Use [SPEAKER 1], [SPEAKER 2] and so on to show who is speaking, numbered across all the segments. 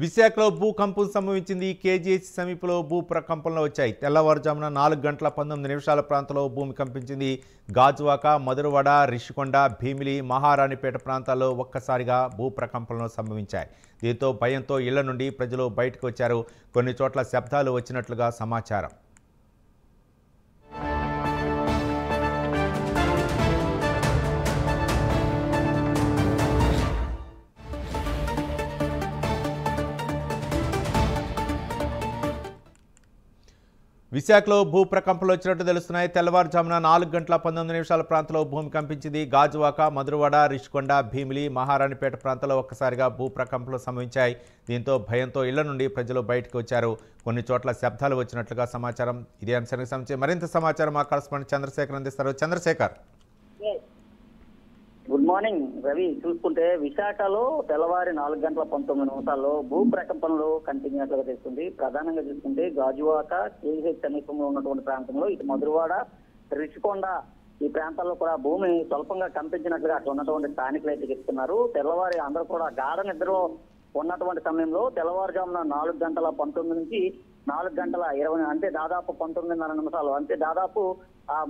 [SPEAKER 1] విశాఖలో భూకంపం సంభవించింది. కేజీహెచ్ సమీపంలో భూ ప్రకంపనలు వచ్చాయి. తెల్లవారుజామున 4 గంటల 19 నిమిషాల ప్రాంతంలో భూమి కంపించింది. గాజువాక, మధురవాడ, రిషికొండ, భీమిలి, మహారాణిపేట ప్రాంతాల్లో ఒక్కసారిగా భూ ప్రకంపనలు సంభవించాయి. దీంతో భయంతో ఇళ్ల నుండి ప్రజలు బయటకు వచ్చారు. కొన్ని చోట్ల శబ్దాలు వచ్చినట్లుగా సమాచారం. విశాఖలో భూ ప్రకంపనలు వచ్చినట్టు తెలుస్తున్నాయి. తెల్లవారుజామున 4 గంటల 19 నిమిషాల ప్రాంతంలో భూమి కంపించింది. గాజువాక, మధురవాడ, రిషికొండ, భీమిలి, మహారాణిపేట ప్రాంతాల్లో ఒక్కసారిగా భూ ప్రకంపనలు సంభవించాయి. దీంతో భయంతో ఇళ్ల నుండి ప్రజలు బయటకు వచ్చారు. కొన్ని చోట్ల శబ్దాలు వచ్చినట్లుగా సమాచారం. ఇదే అంశానికి సంబంధించి మరింత సమాచారం మా కరెస్పాండెంట్ చంద్రశేఖర్ అందిస్తారు. Chandrashekar,
[SPEAKER 2] good morning Ravi. చూసుకుంటే విశాఖలో తెల్లవారి 4 గంటల 19 నిమిషాల్లో భూ ప్రకంపనలు కంటిన్యూట్లుగా తెలుస్తుంది. ప్రధానంగా చూసుకుంటే గాజువాక, కేజీహెచ్ సమీపంలో ఉన్నటువంటి ప్రాంతంలో ఇటు మధురవాడ, రిషికొండ ఈ ప్రాంతాల్లో కూడా భూమి స్వల్పంగా కంపించినట్లుగా అక్కడ ఉన్నటువంటి స్థానికులు అయితే చెప్తున్నారు. తెల్లవారి అందరూ కూడా గాఢ నిద్రలో ఉన్నటువంటి సమయంలో తెల్లవారుజామున 4 గంటల 19 నుంచి 4 గంటల 20 అంటే దాదాపు 19:30 నిమిషాలు అంటే దాదాపు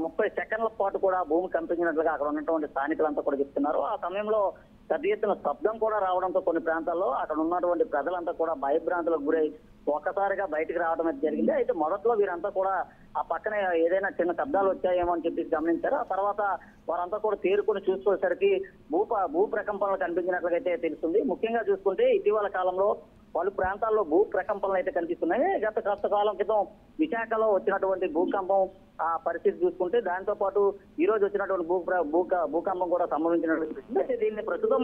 [SPEAKER 2] 30 సెకండ్ల పాటు కూడా భూమి కంపించినట్లుగా అక్కడ ఉన్నటువంటి స్థానికులంతా కూడా చెప్తున్నారు. ఆ సమయంలో పెద్ద ఎత్తున శబ్దం కూడా రావడంతో కొన్ని ప్రాంతాల్లో అక్కడ ఉన్నటువంటి ప్రజలంతా కూడా భయభ్రాంతులకు గురై ఒక్కసారిగా బయటకు రావడం అయితే జరిగింది. అయితే మొదట్లో వీరంతా కూడా ఆ పక్కనే ఏదైనా చిన్న శబ్దాలు వచ్చాయేమో అని చెప్పి గమనించారు. ఆ తర్వాత వారంతా కూడా తేరుకొని చూసుకునేసరికి భూ ప్రకంపనలు కనిపించినట్లుగా అయితే తెలుస్తుంది. ముఖ్యంగా చూసుకుంటే ఇటీవల కాలంలో పలు ప్రాంతాల్లో భూ ప్రకంపనలు అయితే కనిపిస్తున్నాయి. గత కొంతకాలం క్రితం విశాఖలో వచ్చినటువంటి భూకంపం ఆ పరిస్థితి చూసుకుంటే దాంతో పాటు ఈ రోజు వచ్చినటువంటి భూకంపం కూడా సంభవించినటువంటి అయితే దీన్ని ప్రస్తుతం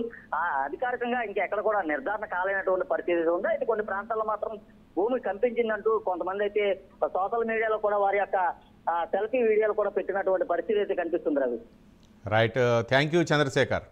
[SPEAKER 2] అధికారికంగా ఇంకెక్కడ కూడా నిర్ధారణ కాలేనటువంటి పరిస్థితి ఉంది. అయితే కొన్ని ప్రాంతాల్లో మాత్రం భూమి కంపించిందంటూ కొంతమంది అయితే సోషల్ మీడియాలో కూడా వారి యొక్క సెల్ఫీ వీడియోలు కూడా పెట్టినటువంటి పరిస్థితి అయితే కనిపిస్తుంది Ravi.
[SPEAKER 1] Right, thank you Chandrasekhar.